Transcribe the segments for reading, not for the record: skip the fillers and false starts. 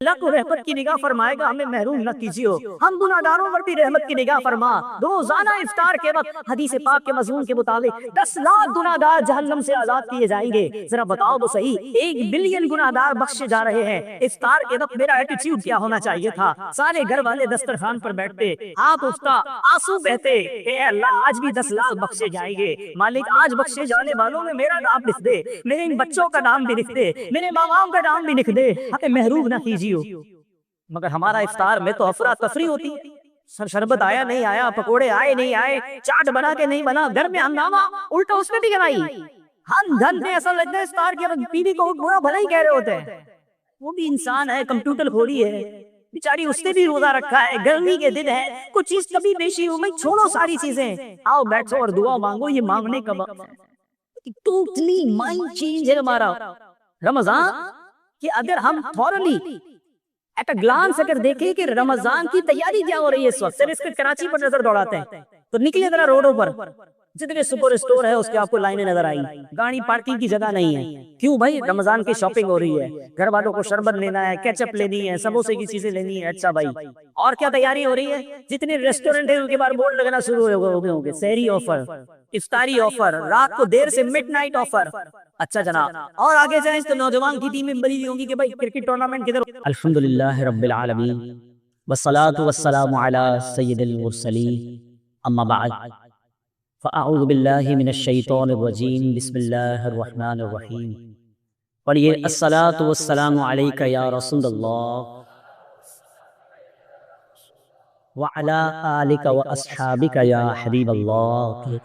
اللہ کو رحمت کی نگاہ فرمائے گا، ہمیں محروم نہ کیجیے، ہم گناہگاروں پر بھی رحمت کی نگاہ فرما۔ روزانہ افطار کے وقت حدیث پاک کے مضمون کے مطابق 10 لاکھ گناہگار جہنم سے آزاد کیے جائیں گے۔ ذرا بتاؤ تو صحیح، 1 بلین گناہگار بخشے جا رہے ہیں۔ افطار کے وقت میرا ایٹیٹیوڈ کیا ہونا چاہیے تھا؟ سارے گھر والے دسترخوان پر بیٹھتے، ہاتھ اٹھتا، آنسو بہتے، اے اللہ آج بھی 10 لاکھ بخشے جائیں گے، مالک آج بخشے جانے والوں میں میرا نام لکھ دے، میرے ان بچوں کا نام بھی لکھ دے، میرے ماں باپ کا نام بھی لکھ دے، ہمیں محروم نہ کیجیے۔ مگر ہمارا افطار میں تو افراتفری ہوتی ہے، شربت آیا نہیں آیا، پکوڑے آئے نہیں آئے، چاٹ بنا کے نہیں بنا، گھر میں ہنگامہ، الٹا اس میں بھی گرائی۔ ہم دھن میں ایسا لگتا ہے افطار کے وقت بیوی کو برا بھلا ہی کہہ رہے ہوتے ہیں، وہ بھی انسان ہے، کمپیوٹر کھوڑی ہے بیچاری، اس نے بھی روزہ رکھا ہے، گرمی کے دن ہے، کچھ چیز کبھی بیشی ہو گئی، چھوڑو ساری چیزیں، آؤ بیٹھو اور دعا مانگو، یہ مانگنے کا وقت ہے۔ ٹوٹلی مائنڈ چینج ہے ہمارا رمضان، کہ اگر ہم تھورلی ایٹ اے گلانس اگر دیکھیں کہ رمضان کی تیاری کیا ہو رہی ہے اس وقت، صرف کراچی پر نظر دوڑاتے ہیں تو نکلے ذرا روڈوں پر، جتنے سپر اسٹور ہے اس کے آپ کو لائنیں نظر آئیں، گاڑی پارکنگ کی جگہ نہیں ہے، کیوں بھائی؟ رمضان کی شاپنگ ہو رہی ہے، گھر والوں کو شربت لینا ہے، کیچپ لینی ہے، سموسے کی چیزیں لینی ہے، اچھا بھائی اور کیا تیاری ہو رہی ہے؟ جتنے ریسٹورنٹ ہیں ان کے بعد بورڈ لگنا شروع ہو گئے ہوں گے، سحری آفر، افطاری آفر، رات کو دیر سے مڈ نائٹ آفر، اچھا جناب اور آگے جائیں تو نوجوان کی ٹیمیں بنی ہوئی ہوں گی کہ بھائی کرکٹ ٹورنامنٹ کدھر۔ الحمدللہ رب العالمین والصلاة والسلام علی سید المرسلین، اما بعد فاعوذ باللہ من الشیطان الرجیم، بسم اللہ الرحمن الرحیم۔ پڑھیے الصلاة والسلام علیک یا رسول اللہ وعلی آلک واصحابک یا حبیب اللہ،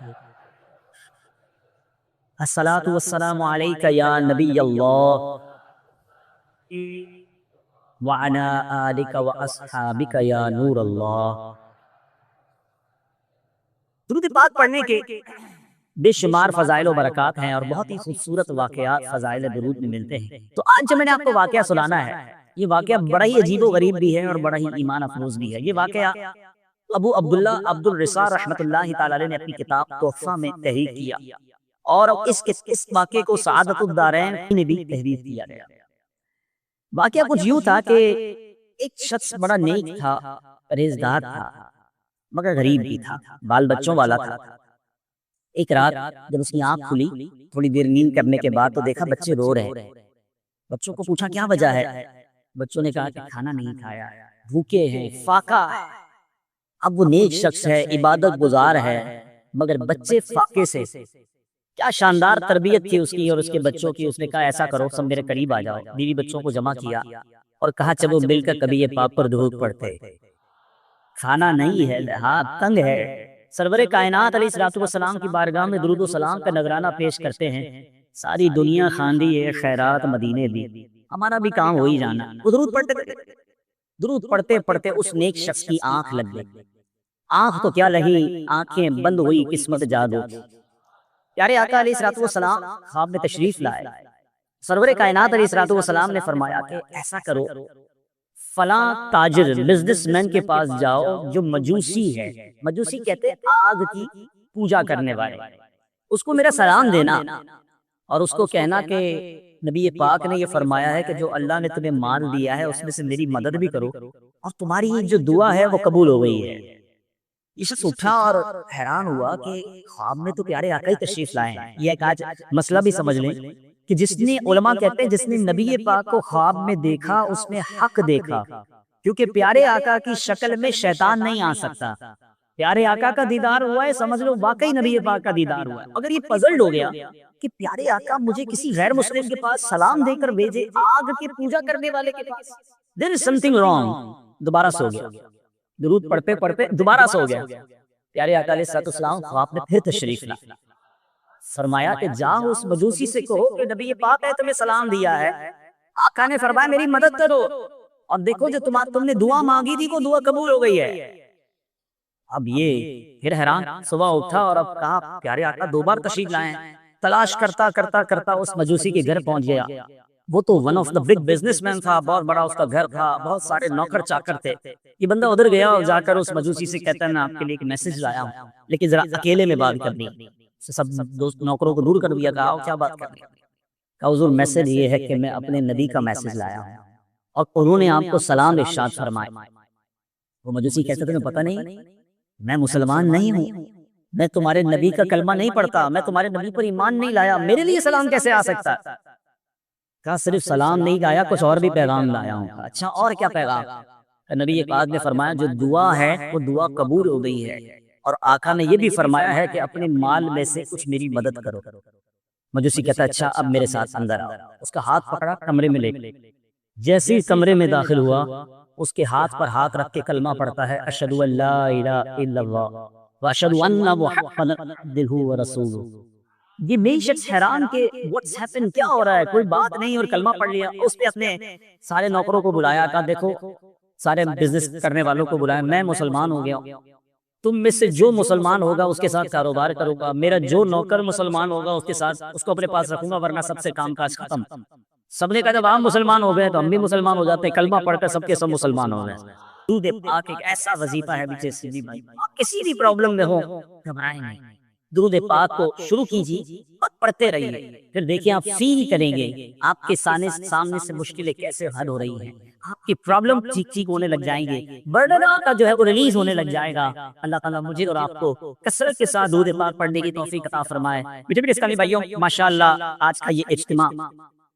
الصلاة والسلام علیک یا نبی اللہ وعلی آلک واصحابک یا نور اللہ۔ درود پاک پڑھنے کے بے شمار فضائل و برکات ہیں اور بہت ہی خوبصورت واقعات فضائل درود میں ملتے ہیں، تو آج جو میں نے آپ کو واقعہ سنانا ہے، یہ واقعہ بڑا ہی عجیب و غریب بھی ہے اور بڑا ہی ایمان افروز بھی ہے۔ یہ واقعہ ابو عبداللہ عبد الرسا رحمۃ اللہ تعالی علیہ نے اپنی کتاب تحفہ میں تحریر کیا، اور اس واقعے کو سعادت الدارین نے بھی تحریر کیا گیا۔ واقعہ کچھ یوں تھا کہ ایک شخص بڑا نیک تھا، پرہیزگار تھا، مگر غریب بھی تھا، بال بچوں والا تھا۔ ایک رات جب اس کی آنکھ کھلی، تھوڑی دیر نیند کرنے کے بعد، تو دیکھا بچے رو رہے ہیں۔ بچوں کو پوچھا کیا وجہ ہے؟ بچوں نے کہا کہ کھانا نہیں کھایا، بھوکے ہیں، فاقہ ہے۔ اب وہ نیک شخص ہے، عبادت گزار ہے، مگر بچے فاقے سے، کیا شاندار تربیت تھی اس کی اور اس کے بچوں کی۔ اس نے کہا ایسا کرو سب میرے قریب آ جاؤ، بیوی بچوں کو جمع کیا اور کہا چلو مل کر کبھی یہ پاک پر درود پڑھتے، کھانا نہیں ہے، ہاتھ تنگ ہے، سرور کائنات علیہ الصلوۃ والسلام کی بارگاہ میں درود و سلام کا نذرانہ پیش کرتے ہیں۔ ساری دنیا خواندی ہے خیرات مدینے دی، ہمارا بھی کام ہو ہی جانا۔ وہ درود پڑھتے پڑھتے اس نیک شخص کی آنکھ لگ گئی۔ آنکھ تو کیا لگی، آنکھیں بند ہوئی، قسمت جادو۔ پیارے آقا علیہ الصلوۃ والسلام خواب میں تشریف لائے، سرور کائنات علیہ الصلوۃ والسلام نے فرمایا کہ ایسا کرو، فلاں تاجر بزنس مین کے پاس جاؤ جو مجوسی ہے، مجوسی کہتے آگ کی پوجا کرنے والے، اس کو میرا سلام دینا اور اس کو کہنا کہ نبی پاک نے یہ فرمایا ہے کہ جو اللہ نے تمہیں مال دیا ہے اس میں سے میری مدد بھی کرو، اور تمہاری جو دعا ہے وہ قبول ہو گئی ہے۔ یہ شخص اٹھا اور حیران ہوا کہ خواب میں تو پیارے آقا ہی تشریف لائے ہیں۔ یہ ایک آج مسئلہ بھی سمجھ لیں کہ جس نے، علماء کہتے ہیں جس نے نبی پاک کو خواب میں دیکھا اس نے حق دیکھا، کیونکہ پیارے آقا کی شکل میں شیطان نہیں آ سکتا۔ پیارے آقا کا دیدار ہوا ہے، سمجھ لو واقعی نبی پاک کا دیدار ہوا ہے۔ اگر یہ پزلڈ ہو گیا کہ پیارے آقا مجھے کسی غیر مسلم کے پاس سلام دے کر بھیجے، آگ کی پوجا کرنے والے کے پاس، there is something wrong، دوبارہ سو گیا، درود پڑھتے پڑھتے دوبارہ سو گیا۔ پیارے آقا علیہ السلام خواب میں پھر تشریف لائے، فرمایا کہ جاؤ اس مجوسی سے کہو کہ نبی پاک نے تمہیں سلام دیا ہے۔ آقا نے فرمایا میری مدد کرو، اور دیکھو جو تم نے دعا مانگی تھی وہ دعا قبول ہو گئی ہے۔ اب یہ پھر حیران، صبح اٹھا اور اب کہا پیارے آقا دو بار تشریف لائے ہیں۔ تلاش کرتا کرتا کرتا اس مجوسی کے گھر پہنچ گیا۔ وہ تو one of the big business man تھا، بہت بڑا اس کا گھر تھا، بہت سارے نوکر چاکر تھے۔ یہ بندہ ادھر گیا اور جا کر اس مجوسی سے کہتا ہے میں آپ کے لیے ایک میسج لایا ہوں، لیکن ذرا اکیلے میں بات کرنی ہے۔ سب دوست نوکروں کو دور کر دیا، کہا کیا بات کرنی ہے؟ کہا حضور میسج یہ ہے کہ میں اپنے نبی کا میسج لایا ہوں، اور انہوں نے آپ کو سلام ارشاد فرمایا۔ وہ مجوسی کہتے تھے پتہ نہیں، میں مسلمان نہیں ہوں، میں تمہارے نبی کا کلمہ نہیں پڑھتا، میں تمہارے نبی پر ایمان نہیں لایا، میرے لیے سلام کیسے آ سکتا ہے؟ کہا صرف سلام نہیں لایا، کچھ اور بھی پیغام لایا ہوں۔ اچھا اور کیا پیغام؟ نبی پاک نے فرمایا جو دعا ہے وہ دعا قبول ہو گئی ہے، اور آقا نے یہ بھی فرمایا ہے کہ اپنے مال میں سے کچھ میری مدد کرو۔ مجوسی کہتا اچھا اب میرے ساتھ اندر آؤ۔ اس کا ہاتھ پکڑا، کمرے میں لے گئے۔ جیسے ہی کمرے میں داخل ہوا، اس کے ہاتھ پر ہاتھ رکھ کے کلمہ پڑھتا ہے، اشہد ان لا الہ الا اللہ واشہد ان محمدا عبدہ ورسولہ۔ یہ میں شخص حیران کہ واٹس ہیپن، کیا ہو رہا ہے، کوئی بات نہیں، اور کلمہ پڑھ لیا۔ اس پہ اپنے سارے نوکروں کو بلایا، کہا دیکھو سارے بزنس کرنے والوں کو بلایا، میں مسلمان ہو گیا ہوں، تم میں سے جو مسلمان ہوگا اس کے ساتھ کاروبار کروں گا، میرا جو نوکر مسلمان ہوگا اس کے ساتھ اس کو اپنے پاس رکھوں گا، ورنہ سب سے کام کاج ختم۔ سب نے کہا جب آپ مسلمان ہو گئے تو ہم بھی مسلمان ہو جاتے ہیں، کلمہ پڑھ کر سب کے سب مسلمان ہو گئے۔ درود پاک ایک ایسا وظیفہ ہے بیچے سیدھی بھائی، آپ کسی بھی پرابلم میں ہو گھبرائیں نہیں، درود پاک کو شروع کیجیے اور پڑھتے رہیے، پھر دیکھیں آپ فیل کریں گے آپ کے سامنے سے مشکلیں کیسے حل ہو رہی ہیں، آپ کی پرابلم ٹھیک ٹھیک ہونے لگ جائیں گے، برڈن کا جو ہے وہ ریلیز ہونے لگ جائے گا۔ اللہ تعالیٰ مجھے اور آپ کو کثرت کے ساتھ درود پاک پڑھنے کی توفیق عطا فرمائے۔ میٹھے اسلامی بھائیوں، ماشاءاللہ آج کا یہ اجتماع،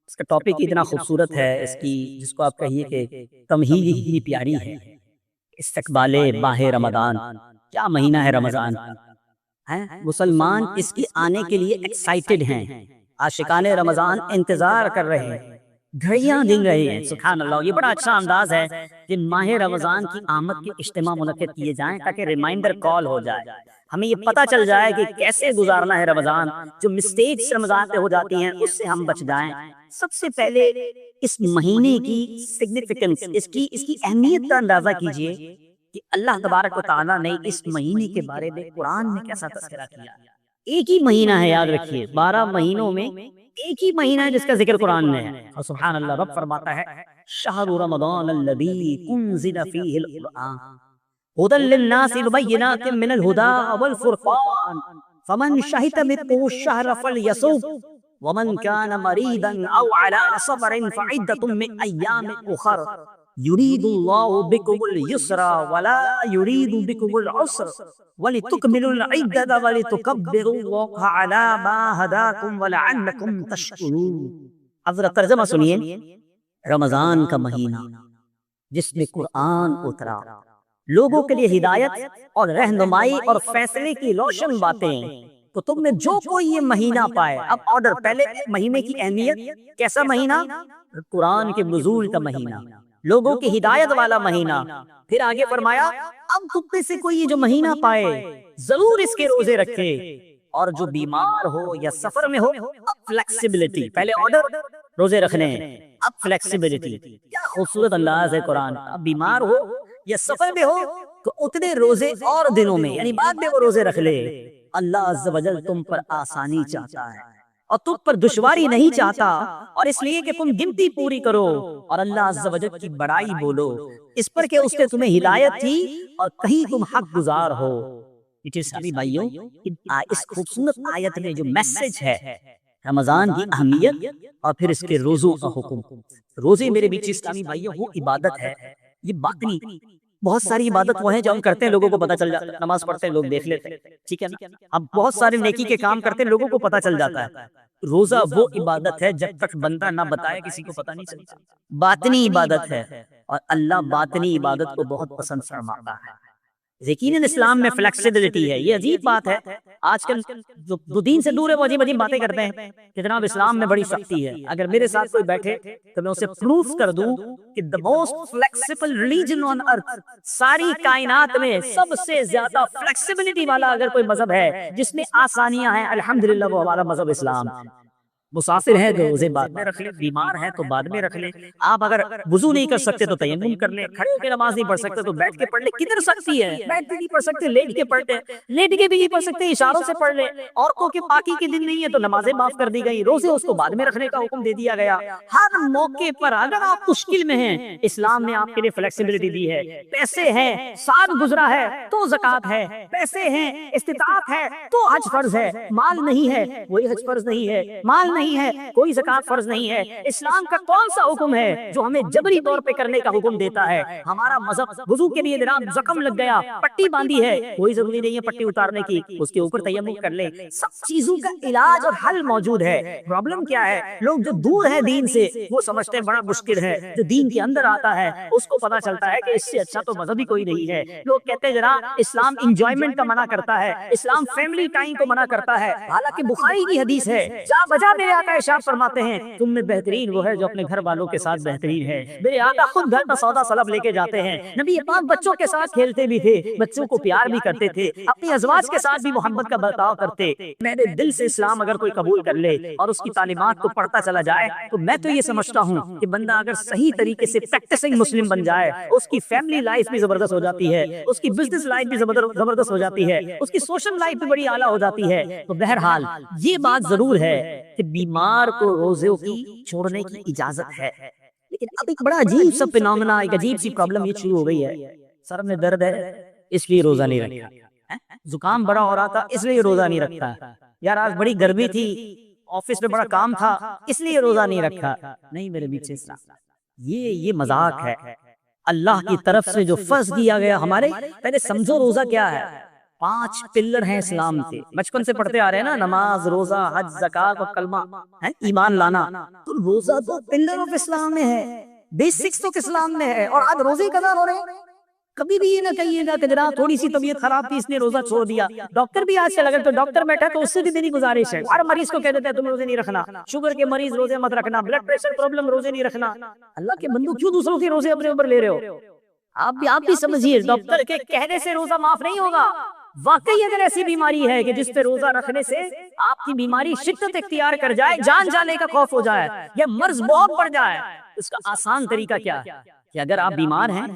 اس کا ٹاپک اتنا خوبصورت ہے، اس کی جس کو آپ کہیے کہ تمہید ہی پیاری ہے۔ استقبال ماہ رمضان، کیا مہینہ ہے رمضان، مسلمان اس کی آنے کے لیے ایکسائٹڈ ہیں، عاشقان رمضان انتظار کر رہے ہیں، گھڑیاں گن رہے ہیں۔ سبحان اللہ، یہ بڑا اچھا انداز ہے کہ ماہ رمضان کی آمد کے اجتماع منعقد کیے جائیں تاکہ ریمائنڈر کال ہو جائے، ہمیں یہ پتہ چل جائے کہ کیسے گزارنا ہے رمضان، جو مسٹیکس رمضان پہ ہو جاتی ہیں اس سے ہم بچ جائیں۔ سب سے پہلے اس مہینے کی سگنیفیکنس، اس کی اہمیت کا اندازہ کیجئے کہ اللہ تبارک و تعالیٰ نے اس مہینے کے بارے میں قرآن میں کیسا تذکرہ کیا۔ ایک ہی مہینہ ہے، یاد رکھیے 12 مہینوں میں ایک ہی مہینہ ہے جس کا ذکر قرآن میں ہے، اور سبحان اللہ رب فرماتا ہے شہر رمضان الذی انزل فیہ القرآن ھدی للناس ببینات من الھدی والفرقان فمن شہد منکم الشہر فلیصم ومن کان مریضا او علی سفر فعدۃ من ایام اخر یرید اللہ بکم اليسر ولا یرید بکم العسر وَلِتُكْمِلُوا الْعِدَّةَ وَلِتُكَبِّرُوا اللَّهَ عَلَى مَا هَدَاكُمْ وَلَعَلَّكُمْ تَشْكُرُونَ۔ اب ذرا ترجمہ سنیے، رمضان کا مہینہ جس میں قرآن اترا، لوگوں کے لیے ہدایت اور رہنمائی اور فیصلے کی روشن باتیں، تو تم میں جو کوئی یہ مہینہ پائے۔ اب آرڈر، پہلے مہینے کی اہمیت، کیسا مہینہ؟ قرآن کے نزول کا مہینہ، لوگوں کی ہدایت والا مہینہ۔ پھر آگے فرمایا اب تم میں سے کوئی یہ جو مہینہ پائے ضرور اس کے روزے رکھے، اور جو بیمار ہو یا سفر میں ہو اب فلیکسیبلٹی، پہلے آرڈر روزے رکھنے ہیں، اب فلیکسیبلٹی۔ کیا خوبصورت انداز ہے قرآن، اب بیمار ہو یا سفر میں ہو تو اتنے روزے اور دنوں میں، یعنی بعد میں وہ روزے رکھ لے۔ اللہ عز و جل تم پر آسانی چاہتا ہے اور تم پر دشواری نہیں چاہتا، اور اس لیے کہ تم گنتی پوری کرو اور اللہ عز و جل کی بڑائی بولو، اس پر کہ اس نے تمہیں ہدایت تھی اور کہیں تم حق گزار ہو۔ سبھی بھائیوں، اس خوبصورت آیت میں جو میسج ہے رمضان کی اہمیت اور پھر اس کے روزوں کا حکم۔ روزے میرے بیچ اسلامی بھائیوں وہ عبادت ہے، یہ باطنی، بہت ساری عبادت وہ ہیں جو ہم کرتے ہیں لوگوں کو پتہ چل جاتا ہے، نماز پڑھتے ہیں لوگ دیکھ لیتے ہیں، ٹھیک ہے نا، اب بہت سارے نیکی کے کام کرتے ہیں لوگوں کو پتہ چل جاتا ہے۔ روزہ وہ عبادت ہے جب تک بندہ نہ بتائے کسی کو پتہ نہیں چلتا، باطنی عبادت ہے، اور اللہ باطنی عبادت کو بہت پسند فرماتا ہے۔ یقیناً اسلام میں فلیکسیبلٹی ہے، یہ عجیب بات ہے، آج کل جو دین سے دور ہے وہ عجیب عجیب باتیں کرتے ہیں کہ جناب اسلام میں بڑی سختی ہے۔ اگر میرے ساتھ کوئی بیٹھے تو میں اسے پروف کر دوں کہ the most flexible religion on earth، ساری کائنات میں سب سے زیادہ فلیکسیبلٹی والا اگر کوئی مذہب ہے جس میں آسانیاں ہیں، الحمدللہ وہ ہمارا مذہب اسلام۔ مسافر ہیں تو روزے بعد میں رکھ لیں، بیمار ہیں تو بعد میں رکھ لیں، آپ اگر وضو نہیں کر سکتے تو تیمم کر لیں، کھڑے ہو کے نماز نہیں پڑھ سکتے تو بیٹھ کے پڑھ لیں۔ کدھر سکتی ہے؟ بیٹھ کے نہیں پڑھ سکتے لیٹ کے پڑھتے ہیں، لیٹ کے بھی نہیں پڑھ سکتے اشاروں سے پڑھ لیں۔ عورتوں کے پاکی کے دن نہیں ہے تو نمازیں معاف کر دی گئی، روزے اس کو بعد میں رکھنے کا حکم دے دیا گیا۔ ہر موقع پر اگر آپ مشکل میں ہیں اسلام نے آپ کے لیے فلیکسیبلٹی دی ہے۔ پیسے ہیں، سال گزرا ہے تو زکوٰۃ ہے، پیسے ہیں، استطاعت ہے تو حج فرض ہے، مال نہیں ہے وہی حج فرض نہیں ہے، مال نہیں ہے, کوئی زکات فرض نہیں ہے. اسلام کا کون سا حکم ہے جو ہمیں جبری طور پہ کرنے کا حکم دیتا ہے؟ ہمارا مذہب وضو کے لیے جناب زخم لگ گیا, پٹی باندھی ہے, کوئی ضروری نہیں ہے پٹی اتارنے کی, اس کے اوپر تیمم کر لے. سب چیزوں کا علاج اور حل موجود ہے. پرابلم کیا ہے, لوگ جو دور ہے دین سے وہ سمجھتے ہیں بڑا مشکل ہے, جو دین کے اندر آتا ہے اس کو پتا چلتا ہے کہ اس سے اچھا تو مذہب ہی کوئی نہیں ہے. لوگ کہتے ہیں جناب اسلام انجوائمنٹ کا منع کرتا ہے, اسلام فیملی ٹائم کو منع کرتا ہے, حالانکہ بخاری کی حدیث ہے, جا بجا میرے آقا ارشاد فرماتے ہیں تم میں بہترین وہ ہے جو اپنے گھر والوں کے ساتھ بہترین ہے. میرے آقا خود گھر کا سودا سلب لے کے جاتے ہیں. نبی پاک بچوں کے ساتھ کھیلتے بھی تھے, بچوں کو پیار بھی کرتے تھے, اپنی ازواج کے ساتھ بھی محبت کا برتاؤ کرتے. میرے دل سے اسلام اگر کوئی قبول کر لے اور اس کی تعلیمات کو پڑھتا چلا جائے تو میں تو یہ سمجھتا ہوں کہ بندہ اگر صحیح طریقے سے پریکٹسنگ مسلم بن جائے, اس کی فیملی لائف بھی زبردست ہو جاتی ہے, اس کی بزنس لائف بھی زبردست ہو جاتی ہے, اس کی سوشل لائف بھی بڑی اعلیٰ ہو جاتی ہے. تو بہرحال یہ بات ضرور ہے کہ بیمار کو روزوں کی چھوڑنے کی اجازت ہے. لیکن اب ایک بڑا عجیب سا فینومینا, ایک عجیب سی پرابلم یہ شروع ہو گئی ہے. سر میں درد ہے اس لیے روزہ نہیں رکھا, زکام بڑا ہو رہا تھا اس لیے روزہ نہیں رکھا, یار آج بڑی گرمی تھی آفس میں بڑا کام تھا اس لیے روزہ نہیں رکھا. نہیں میرے بیچ اسلام, یہ مذاق ہے. اللہ کی طرف سے جو فرض کیا گیا ہمارے, پہلے سمجھو روزہ کیا ہے. 5 پلر ہیں اسلام کے, بچپن سے پڑھتے آ رہے ہیں نا, نماز, روزہ, حج, زکات اور کلمہ, ایمان لانا. تو روزہ تو پلر آف اسلام میں ہے, بیسکس آف اسلام میں ہے, اور آج روزے قضا ہو رہے ہیں. کبھی بھی یہ نہ کہیے گا کہ جناب تھوڑی سی طبیعت خراب تھی اس نے روزہ چھوڑ دیا. ڈاکٹر بھی آج کل اگر تو ڈاکٹر بیٹھا تو اس سے بھی میری گزارش ہے, ہر مریض کو کہہ دیتا ہے تم روزے نہیں رکھنا, شوگر کے مریض روزے مت رکھنا, بلڈ پریشر پرابلم روزے نہیں رکھنا. اللہ کے بندو کیوں دوسروں کے روزے اپنے اوپر لے رہے ہو؟ آپ بھی سمجھیے, ڈاکٹر کے کہنے سے روزہ معاف نہیں ہوگا. واقعی اگر ایسی بیماری ہے کہ جس پہ روزہ رکھنے سے آپ کی بیماری شدت اختیار کر جائے, جان جانے کا خوف ہو جائے, یا مرض بہت بڑھ جائے, اس کا آسان طریقہ کیا ہے کہ اگر آپ بیمار ہیں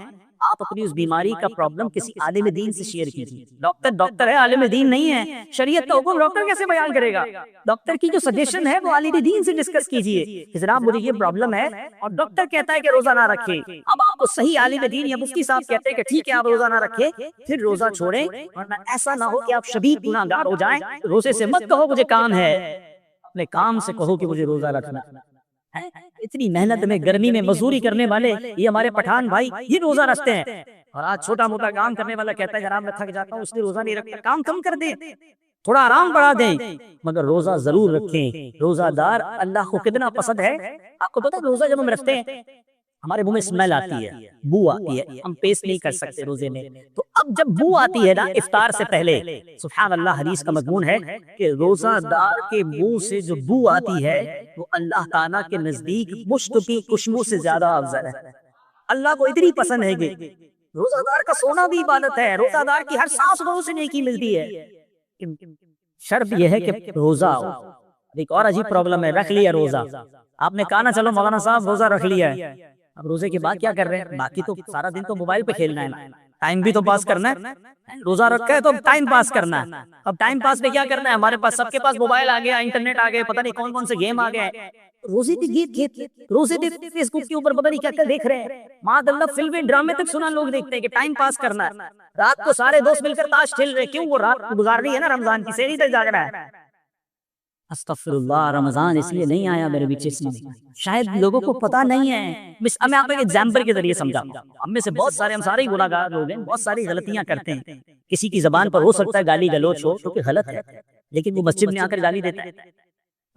آپ اپنی اس بیماری کا پرابلم کسی عالم دین سے شیئر کیجیے. ڈاکٹر ہے, عالم دین نہیں ہے. شریعت کا حکم ڈاکٹر کیسے بیان کرے گا؟ ڈاکٹر کی جو سجیشن ہے وہ عالم دین سے ڈسکس کیجیے کہ جناب مجھے یہ پرابلم ہے اور ڈاکٹر کہتا ہے کہ روزہ نہ رکھے. اب آپ کو صحیح عالم دین یا مفتی صاحب کہتے ہیں کہ ٹھیک ہے آپ روزہ نہ رکھے, پھر روزہ چھوڑیں, ورنہ ایسا نہ ہو کہ آپ شدید گناہگار ہو جائیں. روزے سے مت کہو مجھے کام ہے, اپنے کام سے کہو کہ مجھے روزہ رکھنا. اتنی محنت میں گرمی میں مزدوری کرنے والے یہ ہمارے پٹھان بھائی یہ روزہ رکھتے ہیں, اور آج چھوٹا موٹا کام کرنے والا کہتا ہے جناب میں تھک جاتا ہوں اس لیے روزہ نہیں رکھتا. کام کم کر دیں, تھوڑا آرام بڑھا دیں, مگر روزہ ضرور رکھیں. روزہ دار اللہ کو کتنا پسند ہے. آپ کو پتا ہے روزہ جب ہم رکھتے ہیں ہمارے منہ میں اسمیل آتی ہے, بو آتی ہے, ہم پیسٹ نہیں کر سکتے روزے میں. تو اب جب بو آتی ہے نا افطار سے پہلے, سبحان اللہ حدیث کا مضمون ہے کہ روزہ دار کے منہ سے جو بو آتی ہے وہ اللہ تعالیٰ کے نزدیک مشک کی خوشبو سے زیادہ افضل ہے. اللہ کو اتنی پسند ہے کہ روزہ دار کا سونا بھی عبادت ہے, روزہ دار کی ہر سانس روز سے نیکی ملتی ہے. شرط یہ ہے کہ روزہ ہو. ایک اور عجیب پرابلم ہے, رکھ لیا روزہ, آپ نے کہا نا چلو مولانا صاحب روزہ رکھ لیا ہے, اب روزے کے بعد کیا کر رہے ہیں؟ باقی تو سارا دن تو موبائل پہ کھیلنا ہے, ٹائم بھی تو پاس کرنا ہے. روزہ رکھا ہے تو ٹائم پاس کرنا ہے. اب ٹائم پاس پہ کیا کرنا ہے؟ ہمارے پاس سب کے پاس موبائل آ گیا, انٹرنیٹ آ گیا, پتہ نہیں کون کون سے گیم آ گئے. روزے پہ گیت روزے پہ فیس بک کے اوپر پتہ نہیں کیا کیا دیکھ رہے ہیں. ماد اللہ فلمیں ڈرامے تک سنا لوگ دیکھتے ہیں کہ ٹائم پاس کرنا ہے. رات کو سارے دوست مل کر تاش کھیل رہے, کیوں؟ وہ رات گزارنی ہے نا, رمضان کی سحری تک جاگ رہا ہے. استغفر اللہ, رمضان اس لیے نہیں آیا میرے بیچ میں, شاید لوگوں کو پتا نہیں ہے. میں آپ کو ایک ایگزامپل کے ذریعے سمجھاؤں گا. ہم میں سے بہت سارے, ہم سارے گناہ گار لوگ ہیں, بہت ساری غلطیاں کرتے ہیں. کسی کی زبان پر ہو سکتا ہے گالی گلوچ ہو, جو کہ غلط ہے, لیکن وہ مسجد میں آ کر گالی دیتا ہے.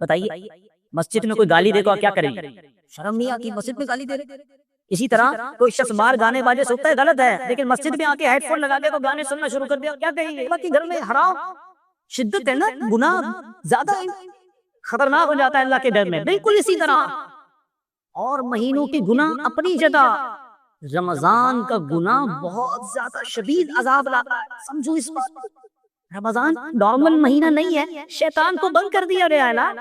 بتائیے مسجد میں کوئی گالی دے تو کیا کریں گے؟ شرم نہیں آتی مسجد میں گالی دے رہے. اسی طرح کوئی شخص مار گانے باجے سنتا ہے, غلط ہے, لیکن مسجد میں آ کے ہیڈ فون لگا کے تو گانے سننا شروع کر دیا, کیا کہیں گے؟ کہ گھر میں حرام شدت ہے نا, گناہ زیادہ خطرناک ہو جاتا ہے اللہ کے ڈر میں. بالکل اسی طرح اور مہینوں کے گناہ اپنی جگہ, رمضان کا گناہ بہت زیادہ شدید عذاب لاتا ہے. سمجھو اس بات کو, رمضان نارمل مہینہ نہیں ہے, شیطان کو بند کر دیا گیا ہے نا.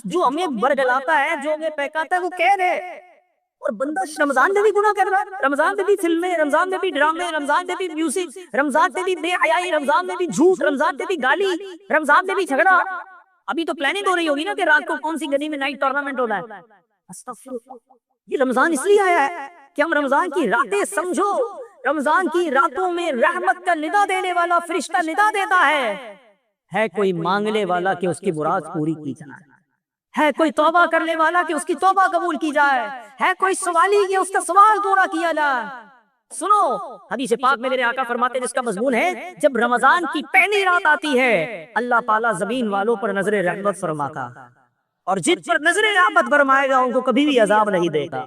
جو ہمیں برگلاتا ہے, جو ہمیں بہکاتا ہے, وہ کہہ رہے, اور بندہ رمضان میں بھی گناہ کر رہا ہے. رمضان میں بھی فلمیں, رمضان میں بھی ڈرامے, رمضان میں بھی میوزک, رمضان میں بھی بے حیائی, رمضان میں بھی جھوٹ, رمضان میں بھی گالی, رمضان میں بھی جھگڑا. ابھی تو پلاننگ ہو رہی ہوگی نا کہ رات کو کون سی گلی میں نائٹ ٹورنامنٹ ہونا ہے. یہ رمضان اس لیے آیا ہے کہ ہم رمضان کی راتیں سمجھو. رمضان کی راتوں میں رحمت کا ندا دینے والا فرشتہ ندا دیتا ہے کوئی مانگنے والا کہ اس کی مراد پوری کی جائے. ہے کوئی توبہ کرنے والا کہ اس کی توبہ قبول کی جائے، ہے کوئی سوالی کہ اس کا سوال پورا کیا جائے۔ سنو حدیث پاک میں میرے آقا فرماتے ہیں جس کا مضمون ہے جب رمضان کی پہلی رات آتی ہے اللہ تعالیٰ زمین والوں پر نظر رحمت فرماتا، اور جن پر نظر رحمت فرمائے گا ان کو کبھی بھی عذاب نہیں دے گا۔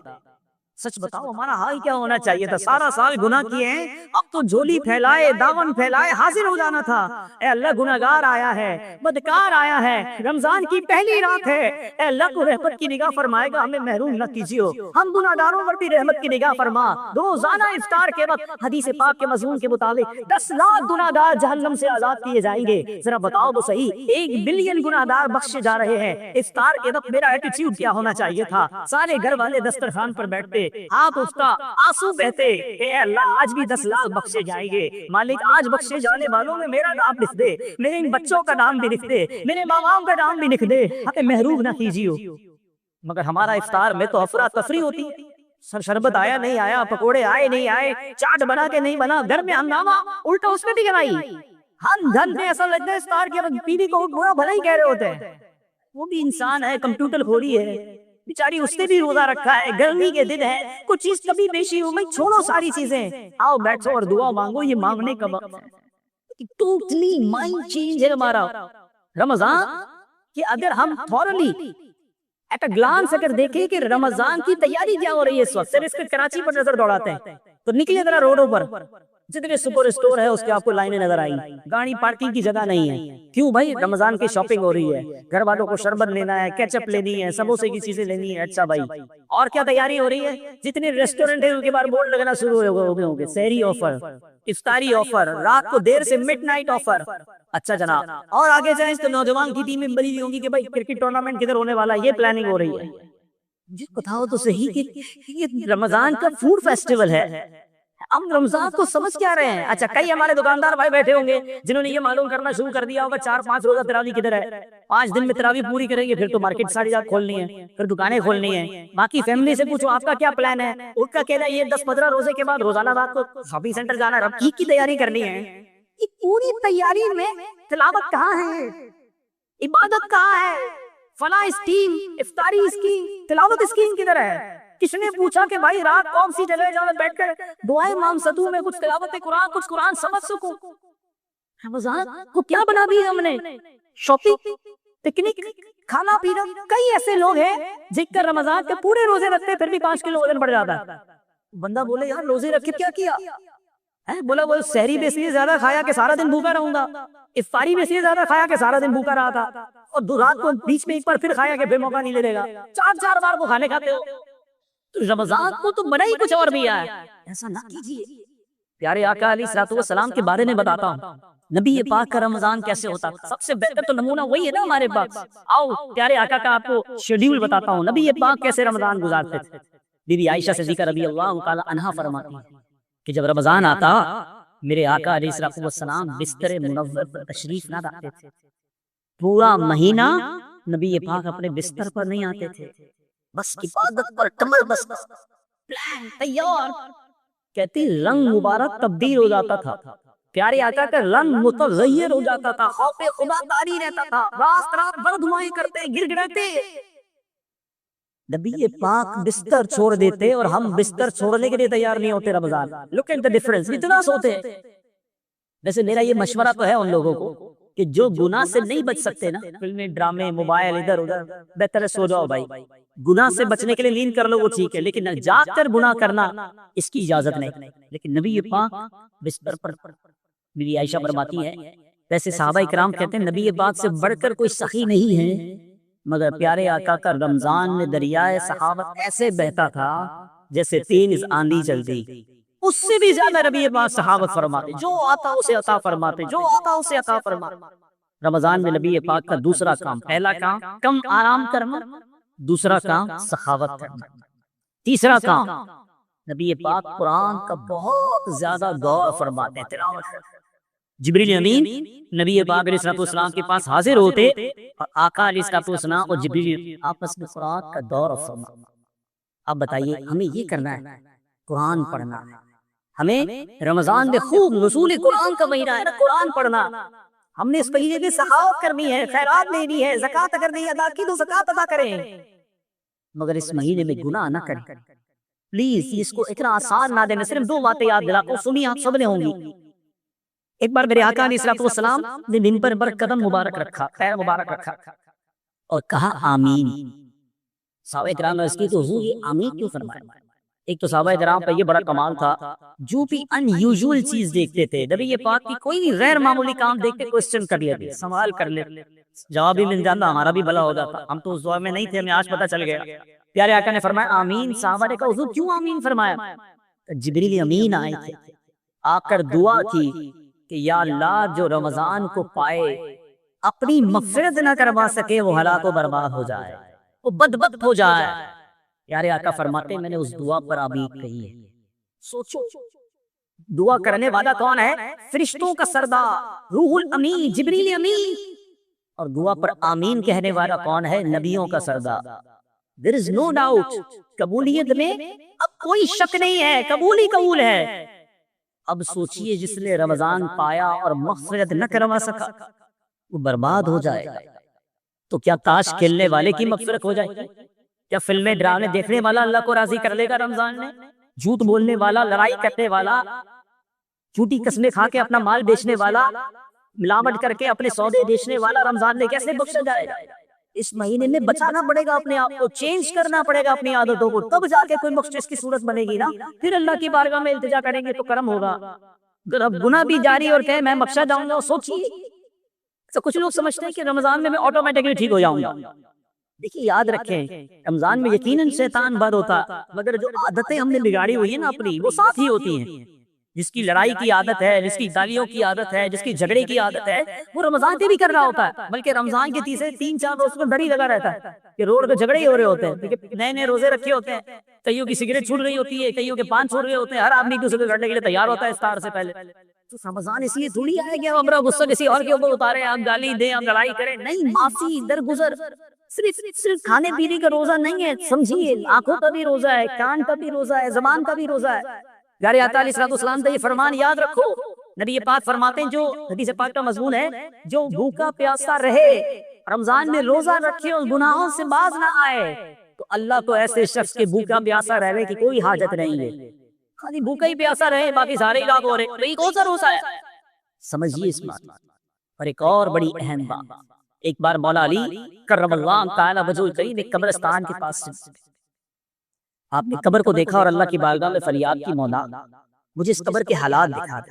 سچ بتاؤ ہمارا حال کیا ہونا چاہیے تھا؟ سارا سال گناہ کیے ہیں، اب تو جھولی پھیلائے دامن پھیلائے حاضر ہو جانا تھا۔ اے اللہ گناہگار آیا ہے، بدکار آیا ہے، رمضان کی پہلی رات ہے، اے اللہ کو رحمت کی نگاہ فرمائے گا، ہمیں محروم نہ کیجیے، ہم گناہگاروں پر بھی رحمت کی نگاہ فرما۔ روزانہ افطار کے وقت حدیث پاک کے مضمون کے مطابق 10 لاکھ گناہگار جہنم سے آزاد کیے جائیں گے۔ ذرا بتاؤ تو صحیح، 1 بلین گناہگار بخشے جا رہے ہیں۔ افطار کے وقت میرا ایٹیٹیوڈ کیا ہونا چاہیے تھا؟ سارے گھر والے دسترخوان پر بیٹھتے، آپ اس کا آنسو بہتے، اے اللہ آج بھی 10 لاکھ بخشے جائیں گے، مالک آج بخشے جانے والوں میں میرا نام لکھ دے، میرے ان بچوں کا نام بھی لکھ دے، میرے ماں باپ کا نام بھی لکھ دے، ہمیں محروم نہ کیجیے۔ مگر ہمارا افطار میں تو افراتفری ہوتی، شربت آیا نہیں آیا، پکوڑے آئے نہیں آئے، چاٹ بنا کے نہیں بنا، گھر میں ہنگامہ، الٹا اس میں بھی گرائی۔ ہم دھن میں ایسا لگتا ہے افطار کے وقت بیوی کو برا بھلا ہی کہہ رہے ہوتے ہیں، وہ بھی انسان ہے، کمپیوٹر کھوری ہے بیچاری، اس نے بھی روزہ رکھا ہے، گرمی کے دن ہے، کچھ چیز کبھی بیشی ہو، میں چھوڑو ساری چیزیں، آؤ بیٹھو اور دعا مانگو، یہ مانگنے کا وقت ہے۔ ٹوٹلی مائنڈ چینج ہے ہمارا رمضان، کہ اگر ہم تھورلی ایٹ اے گلانس اگر دیکھیں کہ رمضان کی تیاری کیا ہو رہی ہے اس وقت، صرف اس کے کراچی پر نظر دوڑاتے ہیں تو نکلے ذرا روڈوں پر، جتنے سپر اسٹور ہے اس کے آپ کو لائنیں نظر آئیں، گاڑی پارکنگ کی جگہ نہیں ہے۔ کیوں بھائی؟ رمضان کی شاپنگ ہو رہی ہے، گھر والوں کو شربت لینا ہے، کیچپ لینی ہے، سموسے کی چیزیں لینی ہے۔ اچھا بھائی، اور کیا تیاری ہو رہی ہے؟ جتنے ریسٹورنٹ ہیں ان کے باہر بورڈ لگنا شروع ہو گئے ہوں گے، سحری آفر، افطاری آفر، رات کو دیر سے مڈ نائٹ آفر۔ اچھا جناب، اور آگے جائیں تو نوجوان کی ٹیمیں بنی ہوئی ہوں گی کہ بھائی کرکٹ ٹورنامنٹ کدھر ہونے والا ہے، یہ پلاننگ ہو رہی ہے۔ مجھے بتاؤ تو صحیح کہ یہ رمضان کا فوڈ فیسٹیول ہے، ہم رمضان کو سمجھ کیا رہے ہیں؟ اچھا کئی ہمارے دکاندار بھائی بیٹھے ہوں گے جنہوں نے یہ معلوم کرنا شروع کر دیا ہوگا 4-5 روزہ تراویح کدھر ہے، 5 دن میں تراویح پوری کریں گے، پھر تو مارکیٹ ساری رات کھولنی ہے، پھر دکانیں کھولنی ہیں۔ باقی فیملی سے پوچھو آپ کا کیا پلان ہے، ان کا کہنا ہے یہ 10-15 روزے کے بعد روزانہ رات کو شاپنگ سینٹر جانا ہے، رمضان کی تیاری کرنی ہے۔ یہ پوری تیاری میں تلاوت کہاں ہے، عبادت کہاں ہے، فلاں اسکیم، افطاری اسکیم، تلاوت اسکیم کدھر ہے؟ کس نے پوچھا کہ بھائی رات کون سی جگہ جہاں بیٹھ کر دعائیں مانگ سکوں میں، کچھ تلاوت قرآن، کچھ قرآن سمجھ سکوں؟ رمضان کو کیا بنا دی ہم نے؟ شاپنگ، پکنک، کھانا پینا۔ کئی ایسے لوگ ہیں جن کا رمضان کے پورے روزے رکھتے پھر بھی 5 کلو وزن بڑھ جاتا ہے۔ بندہ بولے یار روزے رکھ کے کیا کیا؟ بولا وہ سحری بھی اس لیے زیادہ کھایا کہ سارا دن بھوکا رہوں گا، افطاری بھی اس لیے زیادہ کھایا کہ سارا دن بھوکا رہا تھا، اور رات کو بیچ میں ایک بار پھر کھایا کہ پھر موقع نہیں لے گا، 4 بار وہ کھانے کھاتے ہو۔ تو رمضان کو تو بڑا ہی کچھ اور بھی ہے، ایسا نہ کیجیے۔ پیارے آقا علیہ الصلوۃ والسلام کے بارے میں بتاتا ہوں، نبی پاک کا رمضان کیسے ہوتا تھا، سب سے بہتر تو نمونہ وہی ہے نا ہمارے پاس۔ آؤ پیارے آقا کا آپ کو شیڈیول بتاتا ہوں، نبی پاک کیسے رمضان گزارتے تھے۔ بی بی عائشہ صدیقہ رضی اللہ تعالی عنہا فرماتی ہیں کہ جب رمضان آتا میرے آقا علیہ الصلوۃ والسلام بستر منور پر تشریف نہ رکھتے تھے، پورا مہینہ نبی پاک اپنے بستر پر نہیں آتے تھے، بس عبادت پر کمر بس پلان تیار۔ کہتی رنگ مبارک تبدیل ہو جاتا تھا، پیارے آقا کا رنگ متغیر ہو جاتا تھا، خوف خدا طاری رہتا تھا، رات بھر دعائیں کرتے، گر گڑاتے۔ نبی پاک بستر چھوڑ دیتے اور ہم بستر چھوڑنے کے لیے تیار نہیں ہوتے رمضان۔ لک ایٹ دی ڈفرنس، اتنا سوتے۔ ویسے میرا یہ مشورہ تو ہے ان لوگوں کو کہ جو گناہ سے نہیں بچ سکتے نا، فلمیں، ڈرامے، موبائل، ادھر ادھر، بہتر ہے سو جاؤ بھائی۔ گناہ سے بچنے کے لیے نیند کر لو وہ ٹھیک ہے، لیکن جاگ کر گناہ کرنا اس کی اجازت نہیں۔ لیکن نبی پاک بستر پر، بی بی عائشہ فرماتی ہے، ویسے صحابہ کرام کہتے ہیں نبی پاک سے بڑھ کر کوئی سخی نہیں ہے، مگر پیارے آقا کا رمضان میں دریائے صحابت ایسے بہتا تھا جیسے تیز آندھی چلتی، اس سے بھی زیادہ نبی پاک صحابت فرماتے، جو آتا اسے عطا فرماتے، جو آتا اسے عطا فرماتے۔ رمضان میں نبی پاک کا دوسرا کام، پہلا کام کم آرام کرنا، دوسرا کام سخاوت کرنا، تیسرا کام نبی پاک قرآن کا بہت زیادہ غور فرماتے، تلاوت کرتے۔ جبریل امین نبی پاک علیہ الصلوۃ والسلام کے پاس حاضر ہوتے اور آقا علیہ الصلوۃ والسلام اور جبریل آپس میں قرآن کا دور فرماتے۔ اب بتائیے ہمیں یہ کرنا ہے، قرآن پڑھنا ہے، ہمیں رمضان میں خوب نزول قرآن کا مہینہ ہے نا، قرآن پڑھنا، ہم نے اس مہینے میں سخاوت کرنی ہے، خیرات دینی ہے، زکوٰۃ اگر نہیں ادا کی تو زکوٰۃ ادا کریں، مگر اس مہینے میں گناہ نہ کریں۔ پلیز اس کو اتنا آسان نہ دینا، صرف 2 باتیں یاد دلا کو سنی آپ سب نے ہوں گی۔ ایک بار میرے آقا علیہ السلام نے منبر پر قدم مبارک رکھا، پیر مبارک رکھا اور کہا آمین۔ صحابہ کرام نے اس کی تو حضور یہ آمین کیوں فرمایا؟ ایک تو صحابہ کرام پہ یہ بڑا کمال تھا، جو بھی ان یوزول چیز دیکھتے تھے، نبی پاک کی کوئی بھی غیر معمولی کام دیکھ کے کوسچن کر لیتے، سوال کر لیتے، جواب بھی مل جاتا، ہمارا بھی بھلا ہو جاتا۔ ہم تو اس دعا میں نہیں تھے، ہمیں آج پتہ چل گیا۔ پیارے آقا نے فرمایا آمین۔ صحابہ نے کہا حضور کیوں آمین فرمایا؟ جبریل امین آئے تھے، آ کر دعا کی کہ یا اللہ جو رمضان کو پائے اپنی مغفرت نہ کروا سکے وہ ہلاک و برباد ہو جائے، وہ بدبخت ہو جائے۔ پیارے آقا فرماتے میں نے اس دعا پر آمین کہی ہے۔ سوچو دعا کرنے والا کون ہے؟ فرشتوں کا سردار روح الامین جبریل امین، اور دعا پر آمین کہنے والا کون ہے؟ نبیوں کا سردار۔ There is no doubt، قبولیت میں اب کوئی شک نہیں ہے، قبول ہی قبول ہے۔ اب سوچئے جس نے رمضان پایا اور مغفرت نہ کروا سکا وہ برباد ہو جائے گا، تو کیا تاش کھیلنے والے کی مغفرت ہو جائے گی؟ کیا فلمیں ڈرامے دیکھنے والا اللہ کو راضی کر لے گا رمضان میں؟ جھوٹ بولنے والا، لڑائی کرنے والا، جھوٹی قسمیں کھا کے اپنا مال بیچنے والا، ملاوٹ کر کے اپنے سودے بیچنے والا رمضان میں کیسے بخشا جائے گا؟ اس مہینے میں بچانا پڑے گا اپنے آپ کو، چینج کرنا پڑے گا اپنی عادتوں کو، تب جا کے کوئی بخشش کی صورت بنے گی نا، پھر اللہ کی بارگاہ میں التجا کریں گے تو کرم ہوگا۔ اگر اب گناہ بھی جاری اور کہیں میں بخشا جاؤں گا، سوچیے تو کچھ لوگ سمجھتے ہیں کہ رمضان میں آٹومیٹکلی ٹھیک ہو جاؤں گا۔ دیکھیے یاد رکھیں رمضان میں یقیناً شیطان بد ہوتا، مگر جو عادتیں ہم نے بگاڑی ہوئی ہیں نا اپنی، وہ ساتھ ہی ہوتی ہیں۔ جس کی لڑائی کی عادت ہے، جس کی گالیوں کی عادت ہے، جس کی جھگڑے کی عادت ہے، وہ رمضان پہ بھی کر رہا ہوتا ہے، بلکہ رمضان کے تیسرے 3-4 روز میں ڈر ہی لگا رہتا ہے کہ روڈ پہ جھگڑے ہی ہو رہے ہوتے ہیں، کیونکہ نئے نئے روزے رکھے ہوتے ہیں، کئیوں کی سگریٹ چھوٹ رہی ہوتی ہے، کئیوں کے پان چھوٹ رہے ہوتے ہیں، ہر آدمی دوسرے کو لڑنے کے لیے تیار ہوتا ہے افطار سے پہلے۔ تو رمضان اس لیے تھوڑی آئے کہ ہم اپنا غصہ کسی اور کے اوپر اتارے، آپ گالی دیں، آپ لڑائی کریں، نہیں، معافی درگزر۔ صرف کھانے پینے کا روزہ نہیں ہے، سمجھیے آنکھوں کا بھی روزہ ہے، کان کا بھی روزہ ہے، زبان کا بھی روزہ ہے۔ پیارے آقا علیہ السلام کا یہ فرمان یاد رکھو، نبی پاک فرماتے ہیں، جو حدیث پاک کا مضمون ہے، جو بھوکا پیاسا رہے رمضان میں روزہ رکھے اور گناہوں سے باز نہ آئے تو اللہ کو ایسے شخص کے بھوکا پیاسا رہنے کی کوئی حاجت نہیں ہے، خالی بھوکا ہی پیاسا رہے، باقی سارے علاق ہو رہے، وہی کون سا روزہ ہے؟ سمجھیے اس بات۔ اور ایک اور بڑی اہم بات، ایک بار مولا علی کرم اللہ تعالی وجہہ الکریم ایک قبرستان کے پاس سے آپ نے قبر کو دیکھا اور اللہ کی بارگاہ میں فریاد کی، مولا مجھے اس قبر کے حالات دکھا دے۔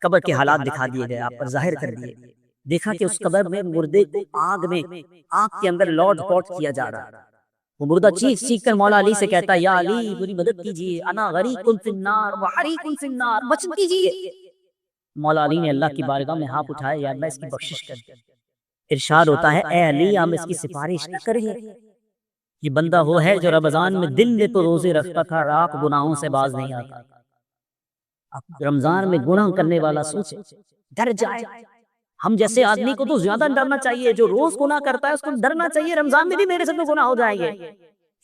قبر کے حالات دکھا دیے گئے، آپ پر ظاہر کر دیے۔ دیکھا کہ اس قبر میں مردے کو آگ کے اندر لوٹ پوٹ کیا جا رہا، وہ مردہ چیخ چیخ کر مولا علی سے کہتا ہے یا علی میری مدد کیجیے، انا غریق فی النار وحریق فی النار، بچت کیجیے۔ مولا علی نے اللہ کی بارگاہ میں ہاتھ اٹھائے، یا اللہ اس کی بخشش کر دے۔ ارشاد ہوتا ہے اے علی آپ اس کی سفارش نہ کریں، یہ بندہ وہ ہے جو رمضان میں دن میں تو روزے رکھتا تھا، رات گناہوں سے باز نہیں آتا۔ اب رمضان میں گناہ کرنے والا سوچے، ڈر جائے۔ ہم جیسے آدمی کو تو زیادہ ڈرنا چاہیے، جو روز گناہ کرتا ہے اس کو ڈرنا چاہیے رمضان میں بھی میرے سے تو گناہ ہو جائیں گے۔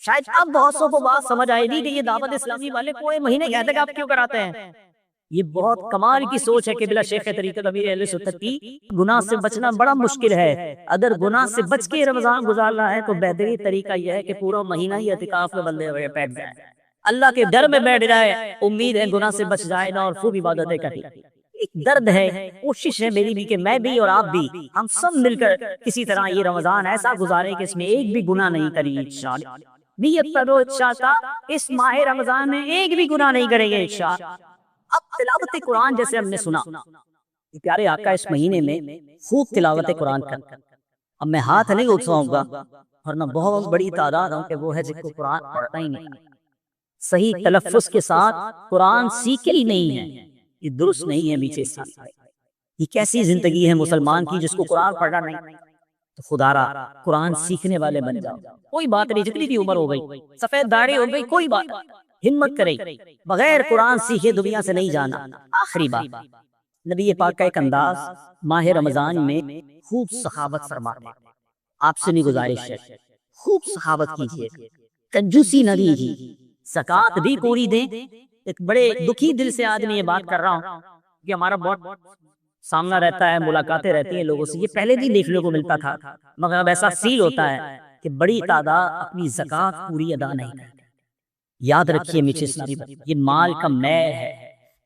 شاید اب بہت سو کو بات سمجھ آئے گی کہ یہ دعوت اسلامی والے پورے مہینے اعتکاف کیوں کراتے ہیں۔ یہ بہت کمال کی سوچ ہے کہ بلا شیخ طریقت امیر اہل سنت کی گناہ سے بچنا بڑا مشکل ہے۔ اگر گناہ سے بچ کے رمضان گزارنا ہے تو بہترین طریقہ یہ ہے کہ پورا مہینہ ہی اعتکاف میں بندے ہوئے بیٹھ جائیں، اللہ کے ڈر میں بیٹھ جائے، امید ہے گناہ سے بچ جائے گا اور خوب عبادتیں کریں۔ ایک درد ہے، کوشش ہے میری بھی کہ میں بھی اور آپ بھی، ہم سب مل کر کسی طرح یہ رمضان ایسا گزارے کہ اس میں ایک بھی گناہ نہیں کری انشاءاللہ۔ نیت کرو انشاءاللہ اس ماہ رمضان میں ایک بھی گناہ نہیں کریں گے انشاءاللہ۔ اب تلاوت قرآن جیسے ہم نے سنا، پیارے آقا اس مہینے میں خوب تلاوت قرآن کر، اب میں ہاتھ نہیں اٹھاؤں گا ورنہ بہت بڑی تعداد ہوں کہ وہ ہے جس کو قرآن پڑھتا ہی نہیں، صحیح تلفظ کے ساتھ قرآن سیکھے ہی نہیں ہے، یہ درست نہیں ہے۔ بیچے یہ کیسی زندگی ہے مسلمان کی جس کو قرآن پڑھنا نہیں؟ تو خدا را قرآن سیکھنے والے بن جاؤ، کوئی بات نہیں، جتنی بھی عمر ہو گئی، سفید داڑھی ہو گئی، کوئی بات، ہمت کرے، بغیر قرآن سیکھے دنیا سے نہیں جانا۔ آخری بات، نبی پاک کا ایک انداز ماہ رمضان میں خوب سخاوت فرماتے، آپ سے نہیں گزارش ہے خوب سخاوت کیجیے، کنجوسی نہ دیجیے، زکوٰۃ بھی پوری دیں۔ ایک بڑے دکھی دل سے آدمی یہ بات کر رہا ہوں کہ ہمارا بہت سامنا رہتا ہے، ملاقاتیں رہتی ہیں لوگوں سے، یہ پہلے بھی دیکھنے کو ملتا تھا، مگر اب ایسا فیل ہوتا ہے کہ بڑی تعداد اپنی زکوٰۃ پوری ادا نہیں کرتی۔ یاد رکھیے میٹھے اسلامی بھائی، یہ مال کا میل ہے،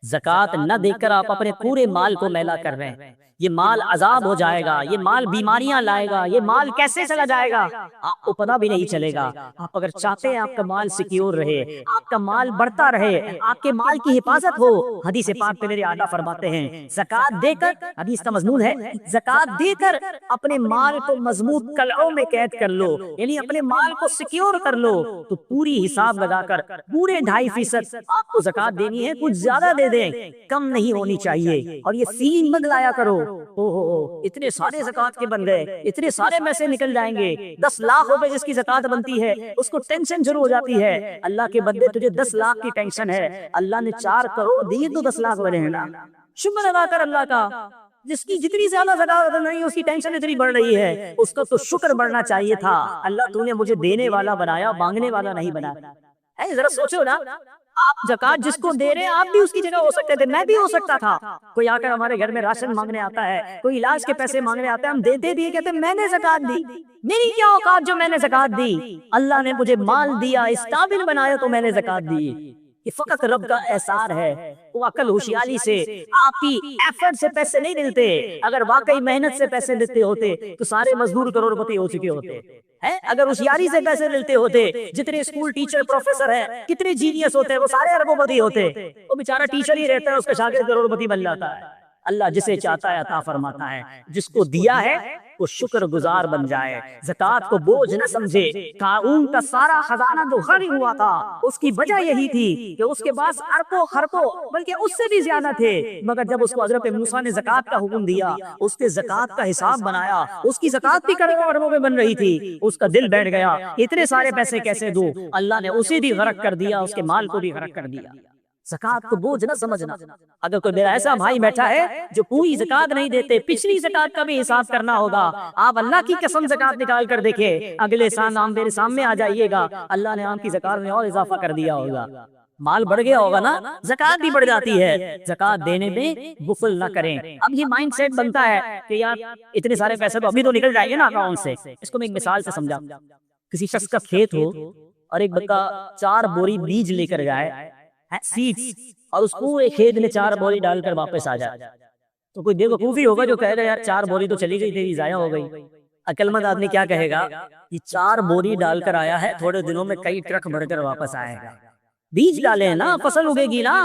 زکوٰۃ نہ دے کر آپ اپنے پورے مال کو میلا کر رہے ہیں، یہ مال عذاب ہو جائے گا، یہ مال بیماریاں لائے گا، یہ مال کیسے چلا جائے گا آپ کو پتہ بھی نہیں چلے گا۔ آپ اگر چاہتے ہیں آپ کا مال سیکیور رہے، آپ کا مال بڑھتا رہے، آپ کے مال کی حفاظت ہو، حدیث پاک پہ میرے آقا فرماتے ہیں زکوٰۃ دے کر، حدیث کا مضمون ہے زکوٰۃ دے کر اپنے مال کو مضبوط قلعوں میں قید کر لو، یعنی اپنے مال کو سیکیور کر لو، تو پوری حساب لگا کر پورے 2.5% آپ کو زکوٰۃ دینی ہے، کچھ زیادہ دے دیں، کم نہیں ہونی چاہیے۔ اور یہ فیلنگ مت لایا کرو اتنے سارے زکوٰۃ کے بن گئے، اتنے سارے پیسے نکل جائیں گے، 10 لاکھ روپے جس کی زکوٰۃ بنتی ہے اس کو ٹینشن شروع ہو جاتی ہے۔ اللہ کے بندے تجھے 10 لاکھ کی ٹینشن ہے، اللہ نے 4 کروڑ دیے تو 10 لاکھ بنے ہیں نا، شکر ادا کر اللہ کا۔ جس کی جتنی زیادہ زکوٰۃ نہیں اس کی ٹینشن اتنی بڑھ رہی ہے، اس کا تو شکر بڑھنا چاہیے تھا، اللہ تو نے مجھے دینے والا بنایا، مانگنے والا نہیں بنایا۔ ذرا سوچو نا، آپ زکوٰۃ جس کو دے رہے ہیں آپ بھی اس کی جگہ ہو سکتے تھے، میں بھی ہو سکتا تھا۔ کوئی آ کر ہمارے گھر میں راشن مانگنے آتا ہے، کوئی علاج کے پیسے مانگنے آتا ہے، ہم دیتے بھی کہتے ہیں میں نے زکوٰۃ دی، میری کیا اوقات جو میں نے زکوٰۃ دی، اللہ نے مجھے مال دیا، اس قابل بنایا تو میں نے زکوٰۃ دی۔ یہ فقط رب کا احسان ہے، وہ عقل ہوشیاری سے آپ کی ایفرٹ سے پیسے نہیں ملتے، اگر واقعی محنت سے پیسے لیتے ہوتے تو سارے مزدور کروڑپتی ہو چکے ہوتے ہیں، اگر ہوشیاری سے پیسے ملتے ہوتے، جتنے اسکول ٹیچر پروفیسر ہیں کتنے جینیس ہوتے ہیں وہ سارے اربوں ہوتے، وہ بیچارہ ٹیچر ہی رہتا ہے اس کا شاگرد کروڑپتی بن جاتا ہے۔ اللہ جسے چاہتا ہے عطا فرماتا ہے، جس کو دیا ہے وہ شکر گزار بن جائے، زکوٰۃ کو بوجھ نہ سمجھے۔ قارون کا سارا خزانہ جو غرق ہوا تھا اس کی وجہ یہی تھی کہ اس کے پاس اربوں خربوں بلکہ اس سے بھی زیادہ تھے، مگر جب اس کو حضرت موسیٰ نے زکوٰۃ کا حکم دیا، اس کے زکوٰۃ کا حساب بنایا، اس کی زکوٰۃ بھی کروڑوں اربوں میں بن رہی تھی، اس کا دل بیٹھ گیا اتنے سارے پیسے کیسے دوں، اللہ نے اسے بھی غرق کر دیا، اس کے مال کو بھی غرق کر دیا۔ زکوٰۃ کو بوجھ نہ سمجھنا۔ اگر کوئی میرا ایسا بھائی بیٹھا ہے جو پوری زکوٰۃ نہیں دیتے، پچھلی زکوٰۃ کا بھی حساب کرنا ہوگا، آپ اللہ کی قسم زکوٰۃ نکال کر دیکھیں، اگلے سال آپ میرے سامنے آ جائیے گا، اللہ نے آپ کی زکوٰۃ میں اور اضافہ کر دیا ہوگا، مال بڑھ گیا ہوگا نا، زکوٰۃ بھی بڑھ جاتی ہے۔ زکوٰۃ دینے میں بخل نہ کریں۔ اب یہ مائنڈ سیٹ بنتا ہے کہ یار اتنے سارے پیسے تو ابھی تو نکل جائیں گے نا اکاؤنٹ سے۔ اس کو میں ایک مثال سے سمجھا، کسی شخص کا کھیت ہو اور ایک بندہ 4 بوری بیج لے کر جائے سیڈز، اور اس پورے کھیت میں 4 بوری ڈال کر واپس آ جائے، تو کوئی بے وقوفی ہوگا جو کہے گا یار 4 بوری تو چلی گئی تیری، ضائع ہو گئی۔ عقل مند آدمی کیا کہے گا، یہ 4 بوری ڈال کر آیا ہے، تھوڑے دنوں میں کئی ٹرک بھر کر واپس آئے گا، بیج ڈالے ہیں نا، فصل اگے گی نا۔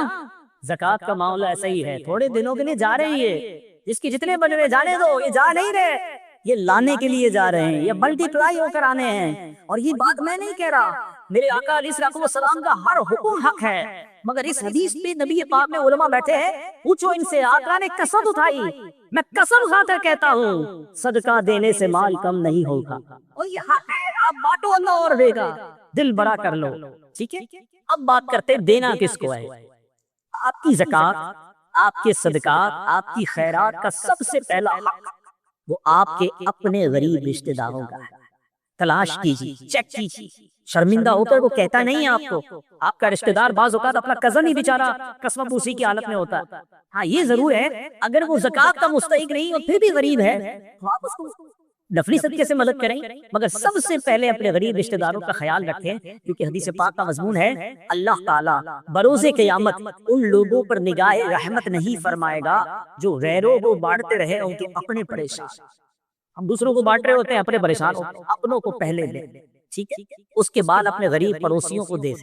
زکوٰۃ کا معاملہ ایسا ہی ہے، تھوڑے دنوں کے لیے جا رہے ہیں، جس کی جتنے بن رہے جانے دو، یہ جا نہیں رہے، یہ لانے کے لیے جا رہے ہیں، یہ ملٹی پلائی ہو کر آنے ہیں۔ اور یہ بات میں نہیں کہہ رہا، میرے آقا علیہ الصلوۃ والسلام کا ہر حکم حق ہے، مگر اس حدیث پہ نبی پاک میں علماء بیٹھے ہیں، پوچھو ان سے، آقا نے قسم اٹھائی، میں قسم کھا کر کہتا ہوں صدقہ دینے سے مال کم نہیں ہوگا، اور یہ حق ہے، آپ بانٹو اللہ اور دے گا، دل بڑا کر لو، ٹھیک ہے۔ اب بات کرتے دینا کس کو ہے۔ آپ کی زکوٰۃ، آپ کے صدقات، آپ کی خیرات کا سب سے پہلا حق وہ آپ کے اپنے غریب رشتہ داروں کا ہے۔ تلاش کیجیے، چیک کیجیے، شرمندہ ہو کر وہ کہتا نہیں ہے آپ کو، آپ کا رشتہ دار بعض اوقات اپنا کزن ہی بیچارہ قسم پوسی کی حالت میں ہوتا ہے۔ ہاں یہ ضرور ہے، اگر وہ زکوٰۃ کا مستحق نہیں اور پھر بھی غریب ہے تو آپ اس کو نفلی صدقے سے مدد کریں، مگر سب سے پہلے اپنے غریب رشتہ داروں کا خیال رکھیں، کیونکہ حدیث پاک کا مضمون ہے اللہ تعالیٰ بروز قیامت ان لوگوں پر نگاہ رحمت نہیں فرمائے گا جو غیروں کو بانٹتے رہے ان کے اپنے پریشان۔ ہم دوسروں کو بانٹ رہے ہوتے ہیں، اپنے پریشان ہوتے ہیں، اپنوں کو پہلے دیں، ٹھیک ہے، اس کے بعد اپنے غریب پڑوسیوں کو دیں،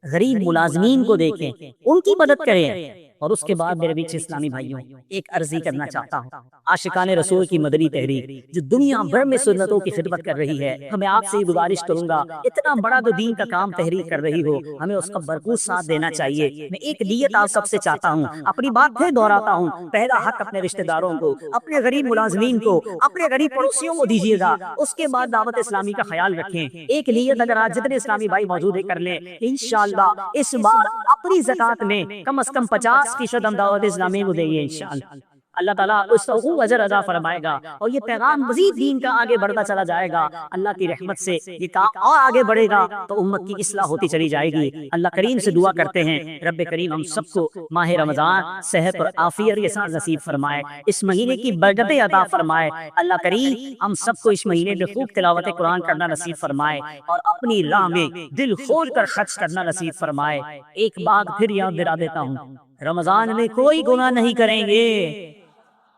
غریب ملازمین کو دیکھیں، ان کی مدد کریں۔ اور اس کے بعد میرے بیچ اسلامی بھائیوں ایک عرضی کرنا چاہتا ہوں، عاشقان رسول کی مدنی تحریک جو دنیا بھر میں سنتوں کی خدمت کر رہی ہے، ہمیں آپ سے گزارش کروں گا، اتنا بڑا جو دین کا کام تحریک کر رہی ہو، ہمیں اس کا بھرپور ساتھ دینا چاہیے۔ میں ایک نیت آپ سب سے چاہتا ہوں، اپنی بات پھر دہراتا ہوں، پہلا حق اپنے رشتہ داروں کو، اپنے غریب ملازمین کو، اپنے غریب پڑوسیوں کو دیجیے گا، اس کے بعد دعوت اسلامی کا خیال رکھیں۔ ایک نیت اگر آج جتنے اسلامی بھائی موجود کر لیں، انشاءاللہ اس بار اپنی زکوٰۃ میں کم از کم 50% ہم دعوت اسلامی کو دیں گے انشاءاللہ۔ اللہ تعالیٰ اس کو خوب اجر ادا فرمائے گا، اور یہ پیغام مزید دین کا آگے بڑھتا چلا جائے گا۔ اللہ کی رحمت سے یہ کام اور آگے بڑھے گا تو امت کی اصلاح ہوتی چلی جائے گی۔ اللہ کریم سے دعا کرتے ہیں رب کریم ہم سب کو ماہ رمضان صحت اور عافیت کے ساتھ نصیب فرمائے، اس مہینے کی برکتیں عطا فرمائے۔ اللہ کریم ہم سب کو اس مہینے میں خوب تلاوت قرآن کرنا نصیب فرمائے، اور اپنی راہ میں دل کھول کر خرچ کرنا نصیب فرمائے۔ ایک بات پھر یاد دلا دیتا ہوں، رمضان میں کوئی گناہ نہیں کریں گے۔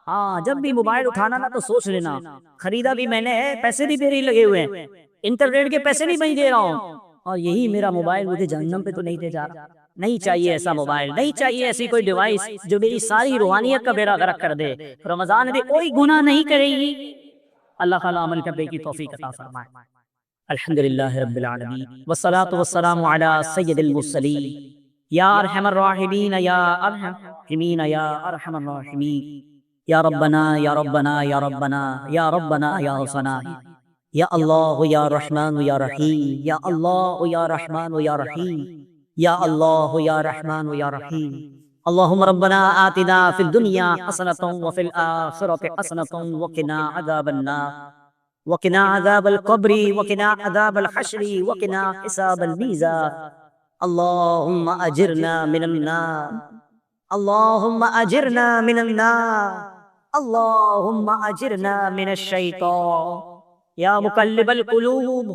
ہاں، جب بھی موبائل اٹھانا نا تو سوچ لینا خریدا بھی میں نے ہے، پیسے بھی میرے لگے ہوئے ہیں، انٹرنیٹ کے پیسے بھی میں دے رہا ہوں، اور یہی میرا موبائل مجھے جہنم پہ تو نہیں لے جا رہا۔ نہیں چاہیے ایسا موبائل، نہیں چاہیے ایسی کوئی ڈیوائس جو میری ساری روحانیت کا بیڑا غرق کر دے۔ رمضان میں کوئی گناہ نہیں کرے گی، اللہ تعالیٰ عمل کرنے کی توفیق عطا فرمائے۔ الحمدللہ رب العالمین والصلاة والسلام علی سید المرسلین یا ارحم الراحمین یا ارحم الراحمین یا ارحم الراحمین یا ربنا یا ربنا یا ربنا یا ربنا یا حسنا یا اللہ یا رحمان یا رحیم یا اللہ یا رحمان یا رحیم یا اللہ یا رحمان یا رحیم۔ اللہم ربنا آتنا فی الدنیا حسنۃ وفی الآخرۃ حسنۃ وقنا عذاب النار وقنا عذاب القبر وقنا عذاب الحشر وقنا حساب المیزان۔ اللہم اجرنا من النار، اللہم اجرنا من النار، اللہم اجرنا من الشیطان۔ یا مقلب القلوب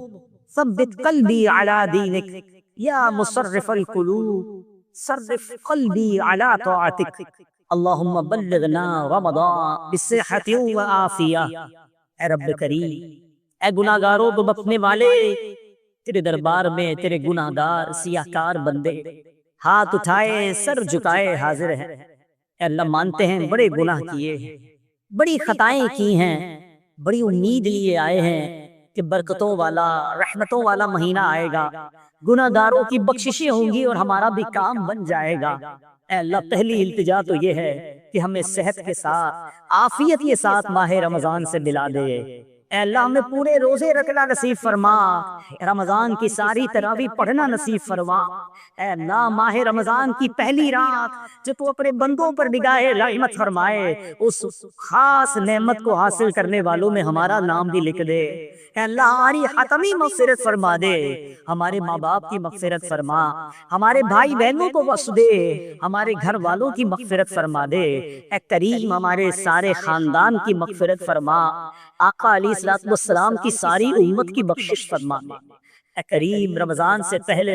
ثبت قلبی علی دینک، یا مصرف القلوب صرف قلبی علی طاعتک۔ اللہم بلغنا رمضان بصحت و عافیہ۔ اے رب کریم، اے گناہگاروں کو بخشنے والے، تیرے دربار میں تیرے گناہگار سیاہکار بندے ہاتھ اٹھائے سر جھکائے حاضر ہیں۔ اے اللہ مانتے ہیں بڑے گناہ کیے ہیں، بڑی خطائیں کی ہیں، بڑی امید لیے آئے ہیں کہ برکتوں والا رحمتوں والا مہینہ آئے گا، گناہگاروں کی بخششیں ہوں گی اور ہمارا بھی کام بن جائے گا۔ اے اللہ پہلی التجا تو یہ ہے کہ ہمیں صحت کے ساتھ عافیت کے ساتھ ماہ رمضان سے ملا دے۔ اے اللہ ہمیں پورے روزے رکھنا نصیب فرما، رمضان کی ساری تراویح پڑھنا نصیب فرما۔ اے اللہ ماہ رمضان کی پہلی رات جو تو اپنے بندوں پر نگاہ رحمت فرمائے، اس خاص نعمت کو حاصل کرنے والوں میں ہمارا نام بھی لکھ دے۔ اے اللہ ہماری حتمی مغفرت فرما دے، ہمارے ماں باپ کی مغفرت فرما، ہمارے بھائی بہنوں کو بخش دے، ہمارے گھر والوں کی مغفرت فرما دے۔ اے کریم ہمارے سارے خاندان کی مغفرت فرما، آقا علیہ الصلوۃ والسلام کی ساری امت کی بخشش فرما۔ اے کریم رمضان سے پہلے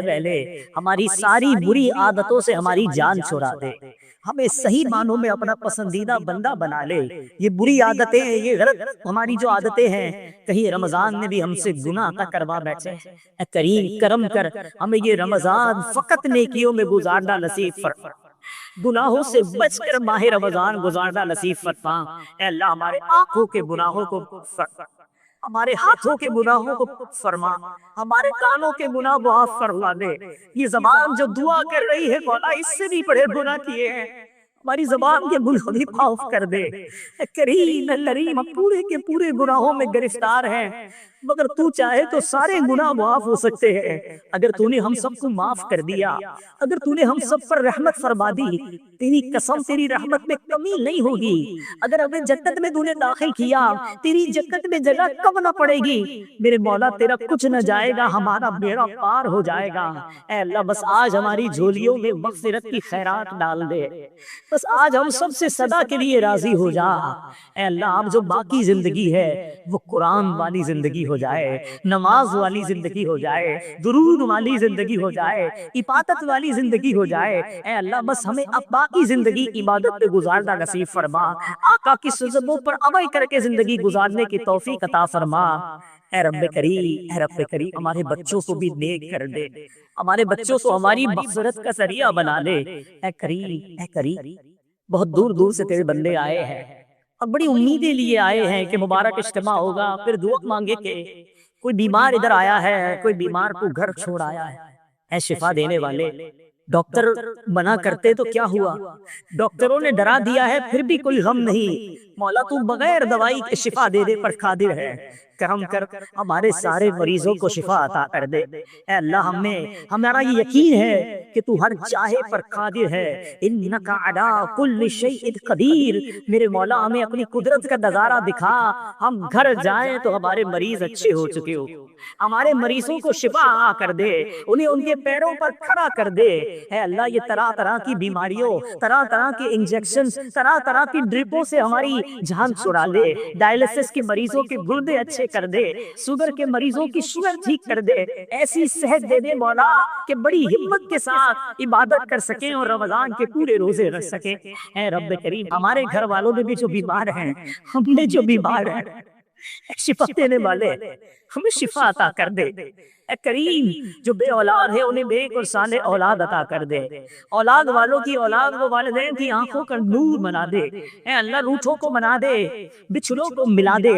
ہماری ساری بری عادتوں سے ہماری جان چھڑا دے، ہمیں صحیح معنوں میں اپنا پسندیدہ بندہ بنا لے۔ یہ بری عادتیں، یہ غلط ہماری جو عادتیں ہیں، کہیں رمضان میں بھی ہم سے گناہ نہ کروا بیٹھے۔ اے کریم کرم کر ہمیں یہ رمضان فقط نیکیوں میں گزارنا نصیب فرما، گناہوں سے بچ کر ماہ رمضان گزارنا نصیب فرما۔ اے اللہ ہمارے آنکھوں کے گناہوں کو فرما، ہمارے ہاتھوں کے گناہوں کو فرما، ہمارے کانوں کے گناہ معاف فرما دے۔ یہ زبان جو دعا کر رہی ہے مولا اس سے بھی بڑے گناہ کیے ہیں، ہماری زبان کے گناہ بھی معاف کر دے۔ اے کریم الرحیم ہم پورے کے پورے گناہوں میں گرفتار ہیں، مگر تو چاہے تو سارے گناہ معاف ہو سکتے ہیں۔ اگر تو نے ہم سب کو معاف کر دیا، اگر تو نے ہم سب پر رحمت فرما دی، تیری قسم تیری رحمت میں کمی نہیں ہوگی۔ اگر ہمیں جنت میں تو نے داخل کیا، تیری جنت میں جگہ کم نہ پڑے گی میرے مولا، تیرا کچھ نہ جائے گا، ہمارا بیڑا پار ہو جائے گا۔ اے اللہ بس آج ہماری جھولیوں میں مغفرت کی خیرات ڈال دے، بس آج ہم سب سے صدا کے لیے راضی ہو جا۔ اے اللہ اب جو باقی زندگی ہے وہ قرآن والی زندگی ہو جائے، نماز والی زندگی ہو جائے، درود والی زندگی ہو جائے، عبادت والی زندگی ہو جائے۔ اے اللہ بس ہمیں اب باقی زندگی عبادت پہ گزارنا نصیب فرما، آقا کی سنتوں پر عمل کر کے زندگی گزارنے کی توفیق عطا فرما۔ اے رب کریم ہمارے بچوں کو بھی نیک کر دے، ہمارے بچوں کو ہماری مغفرت کا ذریعہ بنا لے۔ اے کریم بہت دور دور سے تیرے بندے آئے ہیں اور بڑی امیدیں لیے آئے ہیں کہ مبارک اجتماع ہوگا، پھر دعا مانگے کہ کوئی بیمار ادھر آیا ہے، کوئی بیمار کو گھر چھوڑ آیا ہے۔ اے شفا دینے والے، ڈاکٹر منع کرتے تو کیا ہوا، ڈاکٹروں نے ڈرا دیا ہے پھر بھی کوئی غم نہیں، مولا تو بغیر دوائی کے شفا دے دے پر قادر ہے۔ کرم کر ہمارے سارے مریضوں کو شفا عطا کر دے۔ اے اللہ ہمارا یہ یقین ہے کہ تو ہر چاہے پر قادر ہے، انک علی کل شیء قدیر۔ میرے مولا ہمیں اپنی قدرت کا نظارہ دکھا، ہم گھر جائیں تو ہمارے مریض اچھے ہو چکے ہو، ہمارے مریضوں کو شفا عطا کر دے، انہیں ان کے پیروں پر کھڑا کر دے۔ اے اللہ یہ طرح طرح کی بیماریوں، طرح طرح کے انجیکشن، طرح طرح کی ڈرپوں سے ہماری جان چھڑا لے، ڈائلسس کے مریضوں کے گردے اچھے کر دے، شوگر کے مریضوں کی شوگر ٹھیک کر دے، ایسی صحت دے دے مولا کہ بڑی ہمت کے ساتھ عبادت کر سکیں اور رمضان کے پورے روزے رکھ سکیں۔ اے رب کریم ہمارے گھر والوں میں بھی جو بیمار ہیں، ہم نے جو بیمار ہیں، شفا دینے والے ہمیں شفا عطا کر دے۔ اے کریم جو بے اولاد ہے انہیں بے اور صالح اولاد عطا کر دے، اولاد والوں کی اولاد و والدین کی آنکھوں کا نور بنا دے۔ اے اللہ روٹھوں کو بنا دے، بچھڑوں کو ملا دے۔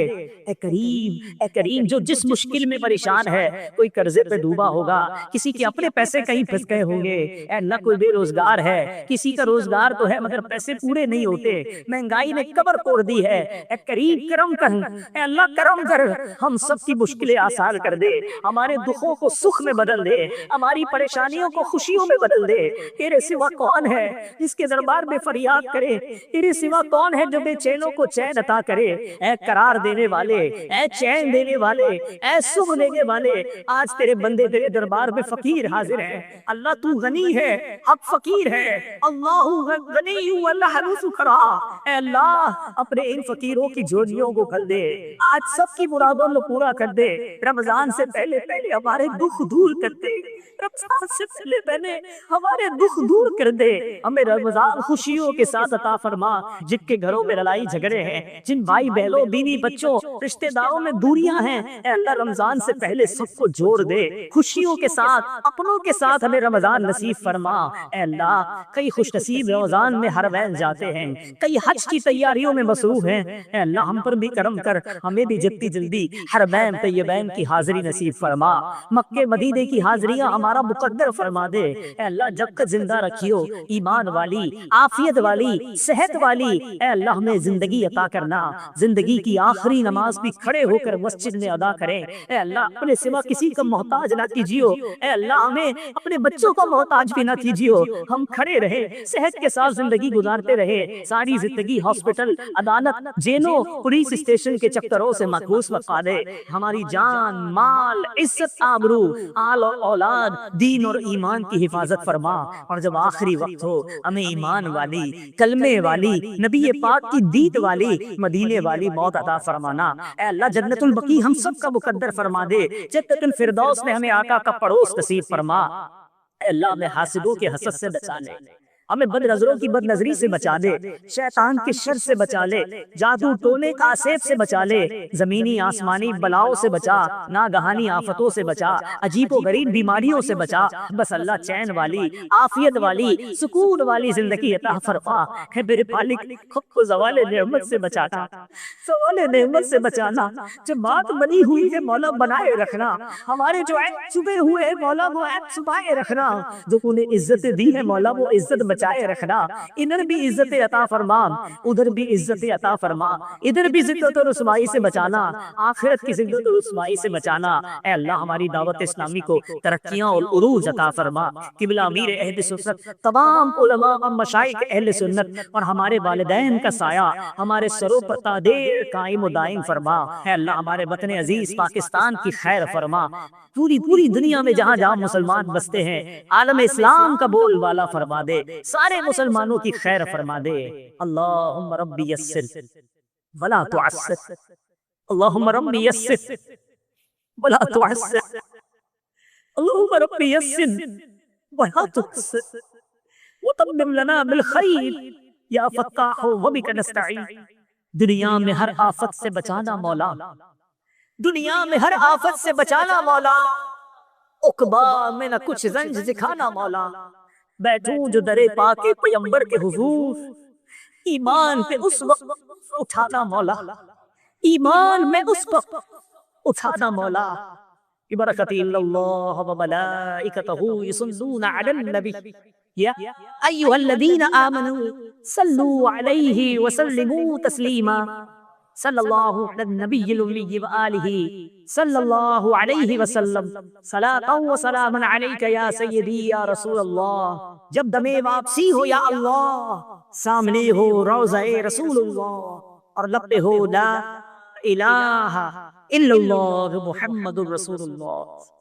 اے کریم جو جس مشکل میں پریشان ہے، کوئی قرضے پہ ڈوبا ہوگا، کسی کے اپنے پیسے کہیں پھنس گئے ہوں گے، اے اللہ کوئی بے روزگار ہے، کسی کا روزگار تو ہے مگر پیسے پورے نہیں ہوتے، مہنگائی نے کمر توڑ دی ہے، اے کریم کرم کر، اے اللہ کرم کر، ہم سب کی مشکلیں آسان کر دے، ہمارے دکھوں کو سکھ میں بدل دے، ہماری پریشانیوں کو خوشیوں میں بدل دے۔ تیرے سوا کون ہے جس کے دربار میں فریاد کرے؟ تیرے سوا کون ہے جو بے چینوں کو چین عطا کرے؟ اے قرار دینے والے، اے چین دینے والے، اے سکھ دینے والے، آج تیرے بندے تیرے دربار میں فقیر حاضر ہیں۔ اللہ تو غنی ہے، حق فقیر ہے، اللہ غنی والنحن فقراء۔ اے اللہ اپنے ان فقیروں کی جھولیوں کو کھل دے، آج سب کی مرادوں کو پورا کر دے، رمضان سے پہلے پہلے ہمارے دکھ دور کر دے، رمضان سے پہلے پہلے ہمارے دکھ دور کر دے، ہمیں رمضان خوشیوں کے ساتھ عطا فرما۔ جن کے گھروں میں لڑائی جھگڑے ہیں، جن بھائی بہنوں بیوی بچوں رشتہ داروں میں دوریاں ہیں، اے اللہ رمضان سے پہلے سب کو جوڑ دے، خوشیوں کے ساتھ اپنوں کے ساتھ ہمیں رمضان نصیب فرما۔ اے اللہ کئی خوش نصیب رمضان میں حرمین جاتے ہیں، کئی حج کی تیاریوں میں مصروف ہیں، اے اللہ ہم پر بھی کرم کر، ہمیں بھی جتنی جلدی حرمین طیبین کی حاضری نصیب فرما، مکے مدینے کی حاضریاں ہمارا مقدر فرما دے۔ اے اللہ جب تک زندہ رکھیو، ایمان والی، عافیت والی، صحت والی، اے اللہ ہمیں زندگی عطا کرنا، زندگی کی آخری نماز بھی کھڑے ہو کر مسجد میں ادا کریں۔ اے اللہ اپنے سوا کسی کا محتاج نہ کیجیو، اے اللہ ہمیں اپنے بچوں کا محتاج بھی نہ کیجیو، ہم کھڑے رہے، صحت کے ساتھ زندگی گزارتے رہے، ساری زندگی ہاسپٹل، عدالت، جیلوں، پولیس اسٹیشن کے چکروں سے محفوظ رکھا دے، ہماری جان، مال، عزت، آبرو، آل اور اولاد، دین اور ایمان کی حفاظت فرما، اور جب آخری وقت ہو ہمیں ایمان والی، کلمے والی، نبی پاک کی دید والی، مدینے والی موت عطا فرمانا۔ اے اللہ جنت البقیع ہم سب کا مقدر فرما دے، جنت الفردوس میں ہمیں آقا کا پڑوس نصیب فرما۔ اے اللہ ہمیں حاسدوں کے حسد سے بچا لے، ہمیں بد نظروں کی بد نظری سے بچا دے، شیطان کے شر سے بچا لے، جادو ٹونے کا آسیب سے بچا لے، زمینی آسمانی بلاؤں سے بچا، ناگہانی آفتوں سے بچا، عجیب و غریب بیماریوں سے بچا، بس اللہ چین والی، عافیت والی، سکون والی زندگی عطا فرما۔ ہے میرے مالک خود کو زوال نعمت سے بچانا، زوال نعمت سے بچانا، جو بات بنی ہوئی ہے مولا بنائے رکھنا، ہمارے جو عیب چھپے ہوئے ہیں مولا وہ عیب چھپائے رکھنا، جو تو نے عزت دی ہے مولا وہ عزت بچائے رکھنا، ادھر بھی عزت عطا فرما، ادھر بھی عزت عطا فرما، ادھر بھی ذلت و رسوائی سے بچانا، آخرت کی ذلت و رسوائی سے بچانا۔ اے اللہ ہماری دعوت اسلامی کو ترقیاں اور عروج عطا فرما۔ قبلہ امیر اہل سنت، تمام علماء و مشائخ اہل سنت اور ہمارے والدین کا سایہ ہمارے سروں پر تا دیر قائم و دائم فرما۔ اے اللہ ہمارے وطن عزیز پاکستان کی خیر فرما، پوری دنیا میں جہاں جہاں مسلمان بستے ہیں عالم اسلام کا بول والا فرما دے، سارے مسلمانوں کی خیر فرما دے۔ اللہم ربی یسر ولا تعسر، اللہم ربی یسر ولا تعسر، اللہم ربی یسر ولا تعسر وتمم لنا بالخیر یا فتاح وبک نستعین۔ دنیا میں ہر آفت سے بچانا مولا، دنیا میں ہر آفت سے بچانا مولا، عقبہ میں نہ کچھ رنج دکھانا مولا، بیٹھوں جو درے پاک پیمبر کے حضور، ایمان پہ اس وقت اٹھانا مولا، ایمان میں اس وقت اٹھانا مولا۔ برکت اللہ و ملائکتہ یصلون علی النبی یا ایھا الذین آمنوا صلوا علیہ وسلموا تسلیما۔ صلی اللہ علی النبی الامی وآلہ صلی اللہ علیہ وسلم صلاۃ و سلام علیک یا سیدی یا رسول اللہ. جب دم واپسی ہو یا اللہ، سامنے ہو روضہ رسول اللہ اور لب پہ ہو لا الہ الا اللہ محمد الرسول اللہ.